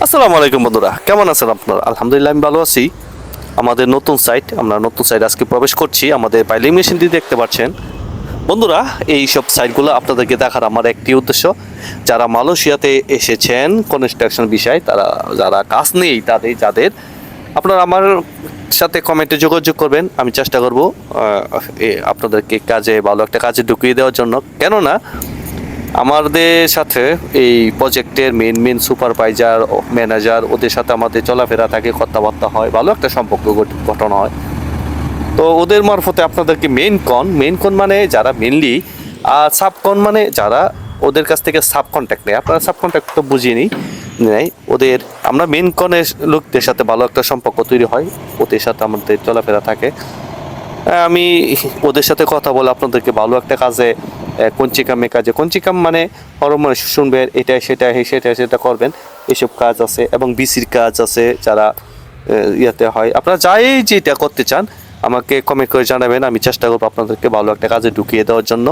আসসালামু আলাইকুম বন্ধুরা, কেমন আছেন আপনারা? আলহামদুলিল্লাহ আমি ভালো আছি। আমাদের নতুন সাইট, আমরা নতুন সাইট আজকে প্রবেশ করছি। আমাদের পাইলিং মেশিনটি দেখতে পাচ্ছেন বন্ধুরা। এই সব সাইটগুলো আপনাদেরকে দেখার আমার একটি উদ্দেশ্য, যারা মালয়েশিয়াতে এসেছেন কনস্ট্রাকশন বিষয়, তারা যারা কাজ নেই যাদের আপনারা আমার সাথে কমেন্টে যোগাযোগ করবেন। আমি চেষ্টা করব আপনাদেরকে ভালো একটা কাজে ঢুকিয়ে দেওয়ার জন্য। কেননা আমাদের সাথে এই প্রজেক্টের মেন সুপারভাইজার, ম্যানেজার, ওদের সাথে আমাদের চলাফেরা থাকে, কথাবার্তা হয়, ভালো একটা সম্পর্ক গঠন হয়। তো ওদের মারফতে আপনাদেরকে মেন কন মানে যারা মেনলি, আর সাবকন মানে যারা ওদের কাছ থেকে সাব কন্ট্যাক্ট নেয়। আপনারা সাব কন্ট্যাক্ট তো বুঝিয়ে নেই ওদের। আমরা মেন কনের লোকদের সাথে ভালো একটা সম্পর্ক তৈরি হয়, ওদের সাথে আমাদের চলাফেরা থাকে। আমি ওদের সাথে কথা বলে আপনাদেরকে ভালো একটা কাজে কঞ্চিকাম মানে হরমোন শুনবেন, সেটা করবেন। এসব কাজ আছে এবং বিসির কাজ আছে, যারা ইয়াতে হয়। আপনারা যেটা করতে চান আমাকে কমেন্ট করে জানাবেন। আমি চেষ্টা করবো আপনাদেরকে ভালো একটা কাজে ঢুকিয়ে দেওয়ার জন্য।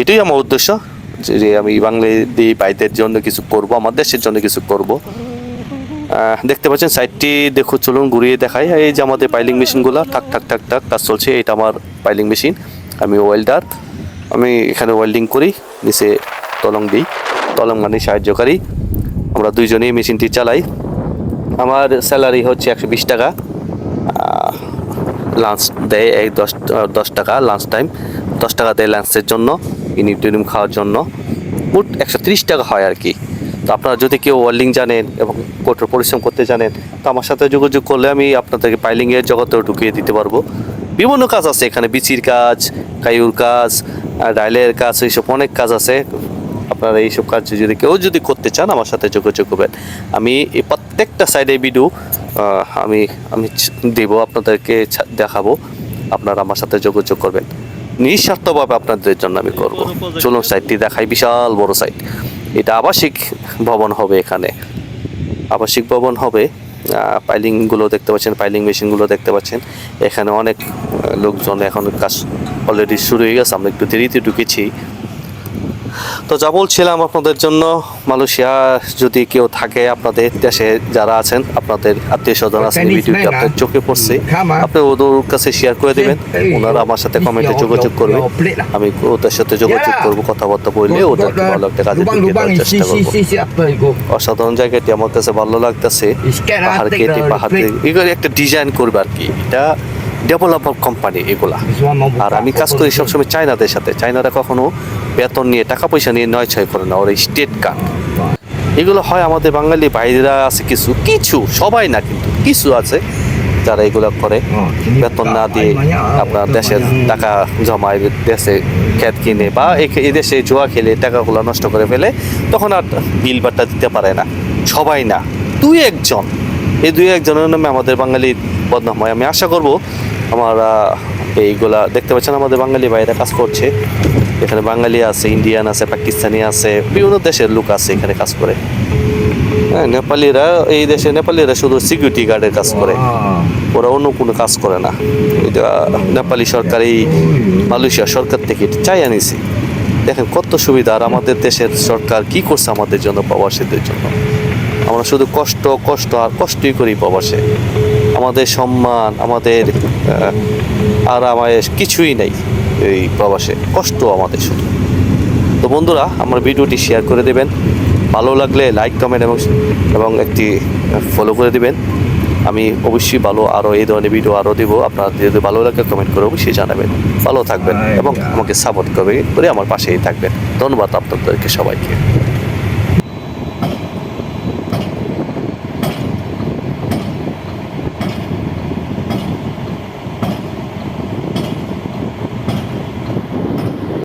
এটাই আমার উদ্দেশ্য, যে আমি বাঙালি ভাইদের জন্য কিছু করব, আমার দেশের জন্য কিছু করব। দেখতে পাচ্ছেন সাইডটি, চলুন ঘুরিয়ে দেখাই। এই যে আমাদের পাইলিং মেশিনগুলো ঠাক কাজ চলছে। এটা আমার পাইলিং মেশিন, আমি ওয়েল্ডার। আমি এখানে ওয়েল্ডিং করি, নিচে তলং মানে সাহায্যকারী। আমরা দুইজনেই মেশিনটি চালাই। আমার স্যালারি হচ্ছে 120 টাকা। লাঞ্চ দেয় 10 টাকা, লাঞ্চ টাইম 10 টাকা দেয় লাঞ্চের জন্য, ইউনিট খাওয়ার জন্য। মোট 130 টাকা হয় আর কি। তো আপনারা যদি কেউ ওয়েল্ডিং জানেন এবং কঠোর পরিশ্রম করতে জানেন, তো আমার সাথে যোগাযোগ করলে আমি আপনাদেরকে পাইলিংয়ের জগতেও ঢুকিয়ে দিতে পারবো। বিভিন্ন কাজ আছে এখানে, বিচির কাজ, কাইউর কাজ, ডাইলের কাজ, এইসব অনেক কাজ আছে। আপনারা এইসব কাজ যদি করতে চান আমার সাথে যোগাযোগ করবেন। আমি এই প্রত্যেকটা সাইডে ভিডিও আমি দেব, আপনাদেরকে দেখাবো। আপনারা আমার সাথে যোগাযোগ করবেন, নিঃস্বার্থভাবে আপনাদের জন্য আমি করব। চলুন সাইটটি দেখাই, বিশাল বড় সাইট। এটা আবাসিক ভবন হবে, এখানে আবাসিক ভবন হবে। পাইলিংগুলো দেখতে পাচ্ছেন, পাইলিং মেশিনগুলো দেখতে পাচ্ছেন। এখানে অনেক লোকজন, এখন কাজ অলরেডি শুরু হয়ে গেছে, আমরা একটু দেরিতে ঢুকেছি। তো যা বলছিলাম আপনাদের জন্য, মালয়েশিয়া যদি কেউ থাকে, আপনাদের দেশে যারা আছেন, আপনাদের আত্মীয় স্বজন আছেন, ভিডিওটি আপনার চোখে পড়ছে, আপনি ওদের কাছে শেয়ার করে দেবেন। ওনারা আমার সাথে কমেন্টে যোগাযোগ করবে, আমি ওদের সাথে যোগাযোগ করবো, কথাবার্তা বললে ওদেরকে ভালো একটা কাজে ঢুকিয়ে দেওয়ার চেষ্টা করবো। অসাধারণ জায়গাটি আমার কাছে ভালো লাগতেছে। পাহাড় এগুলো একটা ডিজাইন করবে আর কি, এটা ডেভেলপার কোম্পানি এগুলা। আর আমি কাজ করি সবসময় চায়নাদের সাথে। চায়নারা কখনো বেতন নিয়ে, টাকা পয়সা নিয়ে নয় ছয় করে না, ওরা স্টেট কার্ড। এগুলো হয় আমাদের বাঙালি ভাইরা আছে কিছু, সবাই না কিন্তু কিছু আছে যারা এগুলো করে, বেতন না দিয়ে আপনার দেশের টাকা জমায়, দেশে ক্ষেত কিনে বা এই দেশে জুয়া খেলে টাকাগুলো নষ্ট করে ফেলে, তখন আর বিল বাট্টা দিতে পারে না। সবাই না, এই দুই একজনের নামে আমাদের বাঙালি বদনাম হয়। আমি আশা করব আমরা এইগুলা দেখতে পাচ্ছেন, আমাদের বাঙালি ভাইরা কাজ করছে। এখানে বাঙালি আছে, ইন্ডিয়ান আছে, পাকিস্তানি আছে, বিভিন্ন দেশের লোক আছে এখানে কাজ করে। হ্যাঁ, নেপালিরা শুধু সিকিউরিটি গার্ডের কাজ করে, ওরা অন্য কোনো কাজ করে না। এটা নেপালি সরকার, এই মালয়েশিয়া সরকার থেকে চাই আনিছি। দেখেন কত সুবিধা। আর আমাদের দেশের সরকার কি করছে আমাদের জন্য, প্রবাসীদের জন্য। আমরা শুধু কষ্টই করি প্রবাসে। আমাদের সম্মান, আমাদের আরামায়েশ কিছুই নেই এই প্রবাসে, কষ্ট আমাদের শুধু। তো বন্ধুরা, আমার ভিডিওটি শেয়ার করে দেবেন, ভালো লাগলে লাইক, কমেন্ট এবং একটি ফলো করে দেবেন। আমি অবশ্যই আরও এই ধরনের ভিডিও আরও দেবো। আপনার যদি ভালো লাগে কমেন্ট করে অবশ্যই জানাবেন। ভালো থাকবেন এবং আমাকে সাপোর্ট করে আমার পাশেই থাকবেন। ধন্যবাদ আপনাদেরকে সবাইকে।